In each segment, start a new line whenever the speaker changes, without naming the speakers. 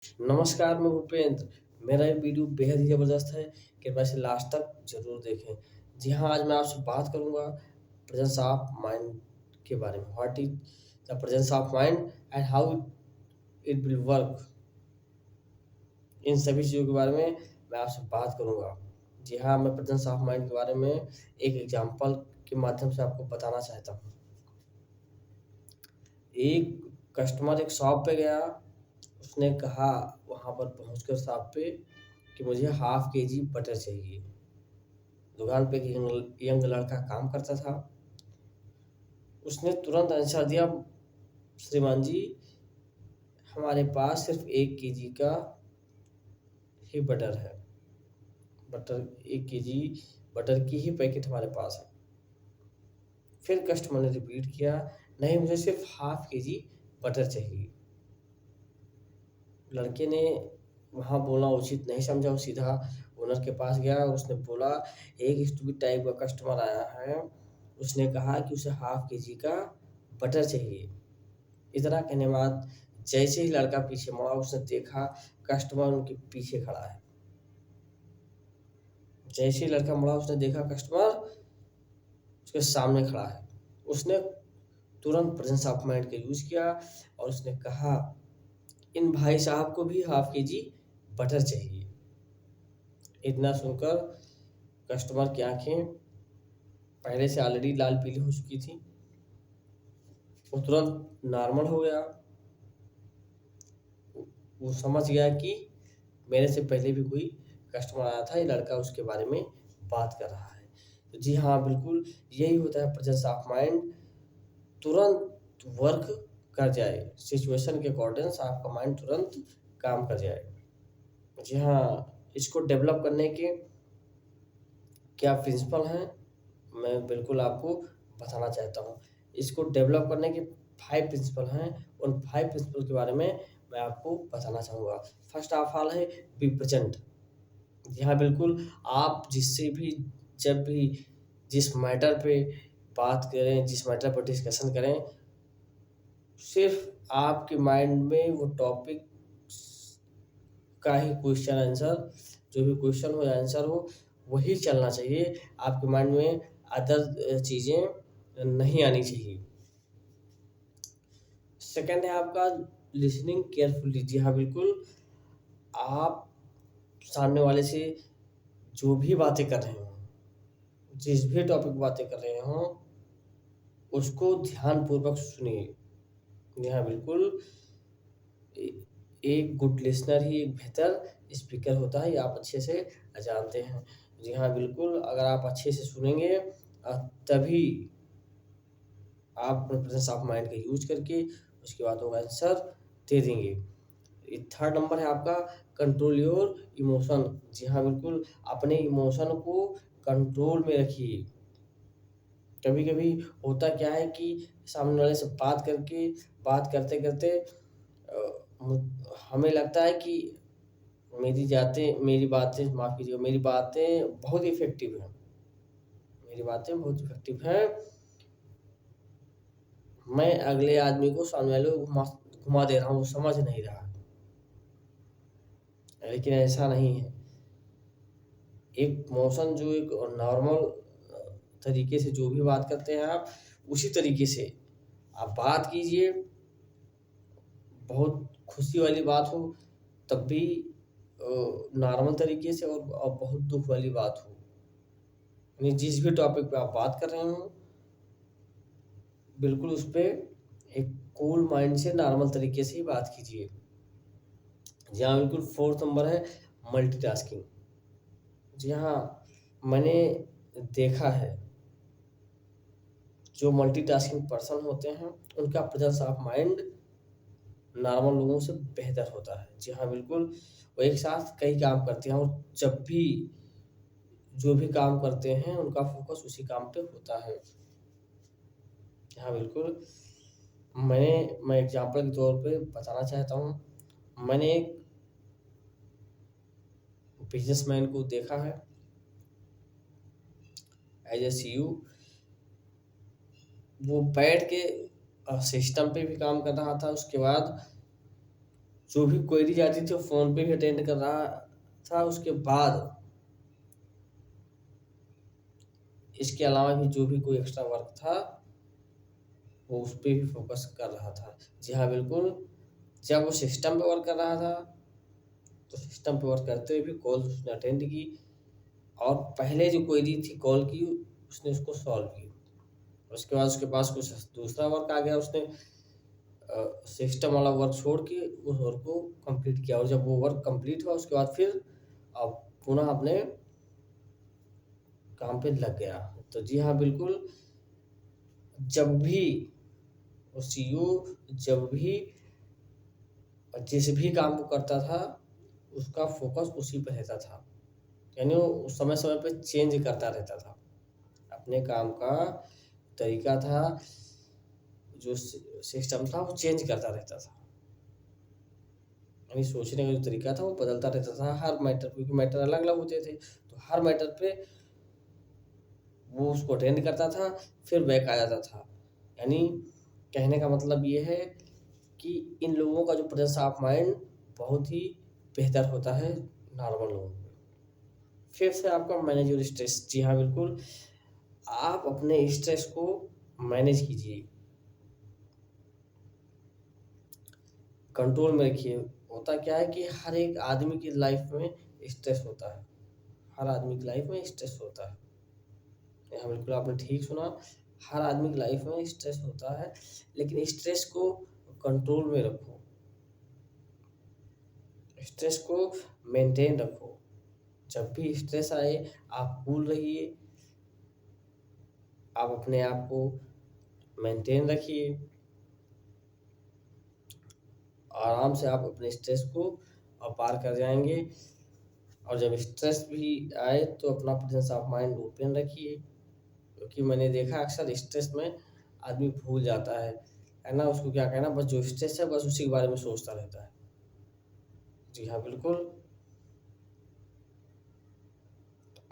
नमस्कार, मैं भूपेंद्र। मेरा ये वीडियो बेहद ही ज़बरदस्त है, कृपया इसे लास्ट तक ज़रूर देखें। जी हाँ, आज मैं आपसे बात करूँगा प्रेज़ेंस ऑफ माइंड के बारे में। What is the presence of mind and how it will work. इन सभी चीज़ों के बारे में मैं आपसे बात करूँगा। जी हाँ, मैं प्रेज़ेंस ऑफ माइंड के बारे में एक एग्ज़ाम्पल के माध्यम से आपको बताना चाहता हूँ। एक कस्टमर एक शॉप पे गया, उसने कहा वहाँ पर पहुँचकर शॉप पे कि मुझे हाफ़ केजी बटर चाहिए। दुकान पे एक यंग यंग लड़का काम करता था। उसने तुरंत आंसर दिया, श्रीमान जी, हमारे पास सिर्फ़ 1 केजी का ही बटर है। बटर 1 केजी बटर की ही पैकेट हमारे पास है। फिर कस्टमर ने रिपीट किया, नहीं मुझे सिर्फ़ हाफ़ केजी बटर चाहिए। लड़के ने वहाँ बोलना उचित नहीं समझा, वो सीधा ओनर के पास गया। उसने बोला, एक स्टूपिड टाइप का कस्टमर आया है, उसने कहा कि उसे हाफ़ केजी का बटर चाहिए। इतना कहने के बाद जैसे ही लड़का पीछे मुड़ा, उसने देखा कस्टमर उनके पीछे खड़ा है। जैसे ही लड़का मुड़ा, उसने देखा कस्टमर उसके सामने खड़ा है। उसने तुरंत प्रेज़ेंस ऑफ माइंड का यूज़ किया और उसने कहा, इन भाई साहब को भी हाफ़ केजी बटर चाहिए। इतना सुनकर कस्टमर की आँखें पहले से ऑलरेडी लाल-पीली हो चुकी थी। वो तुरंत नॉर्मल हो गया। वो समझ गया कि मेरे से पहले भी कोई कस्टमर आया था, ये लड़का उसके बारे में बात कर रहा है। तो जी हाँ, बिल्कुल यही होता है प्रेज़ेंस ऑफ माइंड। तुरंत वर्क कर जाए, सिचुएशन के अकॉर्डिंग आपका माइंड तुरंत काम कर जाए। जी हाँ, इसको डेवलप करने के क्या प्रिंसिपल हैं, मैं बिल्कुल आपको बताना चाहता हूँ। इसको डेवलप करने के 5 प्रिंसिपल हैं, उन 5 प्रिंसिपल के बारे में मैं आपको बताना चाहूँगा। फर्स्ट ऑफ ऑल है बी प्रेज़ेंट। जी हाँ, बिल्कुल आप जिससे भी जब भी जिस मैटर पे बात करें, जिस मैटर पर डिस्कशन करें, सिर्फ़ आपके माइंड में वो टॉपिक का ही क्वेश्चन आंसर, जो भी क्वेश्चन हो या आंसर हो, वही चलना चाहिए। आपके माइंड में अदर चीज़ें नहीं आनी चाहिए। सेकंड है आपका लिसनिंग केयरफुली। जी हाँ, बिल्कुल आप सामने वाले से जो भी बातें कर रहे हों, जिस भी टॉपिक बातें कर रहे हों, उसको ध्यानपूर्वक सुनिए। जी हाँ, बिल्कुल ए एक गुड लिसनर ही एक बेहतर स्पीकर होता है, ये आप अच्छे से जानते हैं। जी हाँ, बिल्कुल अगर आप अच्छे से सुनेंगे तभी आप अपने प्रेज़ेंस ऑफ माइंड का यूज़ करके उसकी बातों का आंसर दे देंगे। ये थर्ड नंबर है आपका कंट्रोल योर इमोशन। जी हाँ, बिल्कुल अपने इमोशन को कंट्रोल में रखिए। कभी-कभी होता क्या है कि सामने वाले से बात करते-करते मु हमें लगता है कि मेरी बातें माफ़ कीजिएगा, मेरी बातें बहुत इफ़ेक्टिव हैं। मेरी बातें बहुत इफ़ेक्टिव हैं। मैं अगले आदमी को, सामने वाले को घुमा दे रहा हूँ, वो समझ नहीं रहा। लेकिन ऐसा नहीं है। एक मोशन जो एक नॉर्मल तरीके से जो भी बात करते हैं आप, उसी तरीके से आप बात कीजिए। बहुत खुशी वाली बात हो, तब भी नॉर्मल तरीके से, और बहुत दुःख वाली बात हो। यानी जिस भी टॉपिक पे आप बात कर रहे हों, बिल्कुल उस पे एक कूल माइंड से नॉर्मल तरीके से ही बात कीजिए। जी हाँ, बिल्कुल फोर्थ नंबर है मल्टीटास्किंग। जी हाँ, मैंने देखा है, जो मल्टीटास्किंग पर्सन होते हैं, उनका प्रेज़ेंस ऑफ माइंड नॉर्मल लोगों से बेहतर होता है। जी हाँ, बिल्कुल वो एक साथ कई काम करते हैं और जब भी जो भी काम करते हैं, उनका फ़ोकस उसी काम पे होता है। हाँ, बिल्कुल। मैं एग्ज़ाम्पल के तौर पे बताना चाहता हूँ। मैंने एक बिज़नेसमैन को देखा है एज़ अ सीईओ। वो बैठ के सिस्टम पे भी काम कर रहा था, उसके बाद जो भी क्वेरी आती थी वो फ़ोन पे भी अटेंड कर रहा था। उसके बाद इसके अलावा भी जो भी कोई एक्स्ट्रा वर्क था, वो उस पे भी फ़ोकस कर रहा था। जी हाँ, बिल्कुल, जब वो सिस्टम पे वर्क कर रहा था, तो सिस्टम पे वर्क करते हुए भी कॉल्स उसने अटेंड की और पहले जो क्वेरी थी कॉल की, उसने उसको सॉल्व की। उसके बाद उसके पास कुछ दूसरा वर्क आ गया, उसने सिस्टम वाला वर्क छोड़ के उस वर्क को कंप्लीट किया और जब वो वर्क कंप्लीट हुआ उसके बाद फिर अब पुनः अपने काम पे लग गया। तो जी हाँ, बिल्कुल, जब भी वो सीईओ जब भी जिस भी काम को करता था, उसका फ़ोकस उसी पे रहता था। यानी वो समय-समय पे चेंज करता रहता था। अपने काम का तरीका था, जो सिस्टम था वो चेंज करता रहता था। यानी सोचने का जो तरीका था वो बदलता रहता था हर मैटर, क्योंकि मैटर अलग-अलग होते थे। तो हर मैटर पे वो उसको अटेंड करता था, फिर बैक आ जाता था। यानी कहने का मतलब ये है कि इन लोगों का जो प्रेजेंस ऑफ माइंड बहुत ही बेहतर होता है नॉर्मल लोगों पे। फिर से आपका मैनेज योर स्ट्रेस। जी हाँ, बिल्कुल, आप अपने स्ट्रेस को मैनेज कीजिए, कंट्रोल में रखिए। होता क्या है कि हर एक आदमी की लाइफ में स्ट्रेस होता है। हर आदमी की लाइफ में स्ट्रेस होता है। हाँ, बिल्कुल आपने ठीक सुना, हर आदमी की लाइफ में स्ट्रेस होता है, लेकिन स्ट्रेस को कंट्रोल में रखो, स्ट्रेस को मेंटेन रखो। जब भी स्ट्रेस आए, आप कूल रहिए, आप अपने आप को मेंटेन रखिए, आराम से आप अपने स्ट्रेस को पार कर जाएँगे। और जब स्ट्रेस भी आए तो अपना प्रेजेंस ऑफ माइंड ओपन रखिए, क्योंकि मैंने देखा अक्सर स्ट्रेस में आदमी भूल जाता है ना? उसको क्या कहना, बस जो स्ट्रेस है बस उसी के बारे में सोचता रहता है। जी हाँ, बिल्कुल,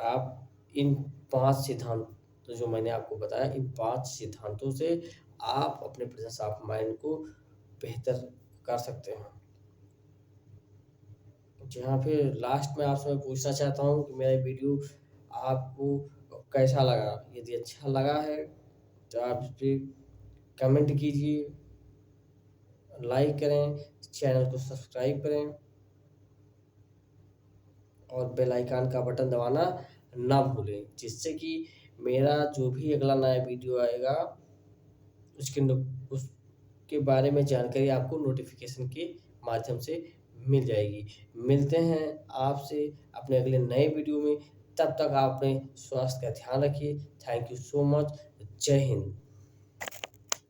आप इन 5 सिद्धांत तो जो मैंने आपको बताया, इन 5 सिद्धांतों से आप अपने प्रेजेंस ऑफ माइंड को बेहतर कर सकते हैं। जी हाँ, फिर लास्ट में आपसे मैं पूछना चाहता हूँ कि मेरा वीडियो आपको कैसा लगा? यदि अच्छा लगा है, तो आप इस पे कमेंट कीजिए, लाइक करें, चैनल को सब्सक्राइब करें और बेल आइकन का बटन दबाना ना भूलें, जिससे कि मेरा जो भी अगला नया वीडियो आएगा, उसके नो उसके बारे में जानकारी आपको नोटिफ़िकेशन के माध्यम से मिल जाएगी। मिलते हैं आपसे अपने अगले नए वीडियो में, तब तक आप अपने स्वास्थ्य का ध्यान रखिए। Thank you so much. जय हिंद।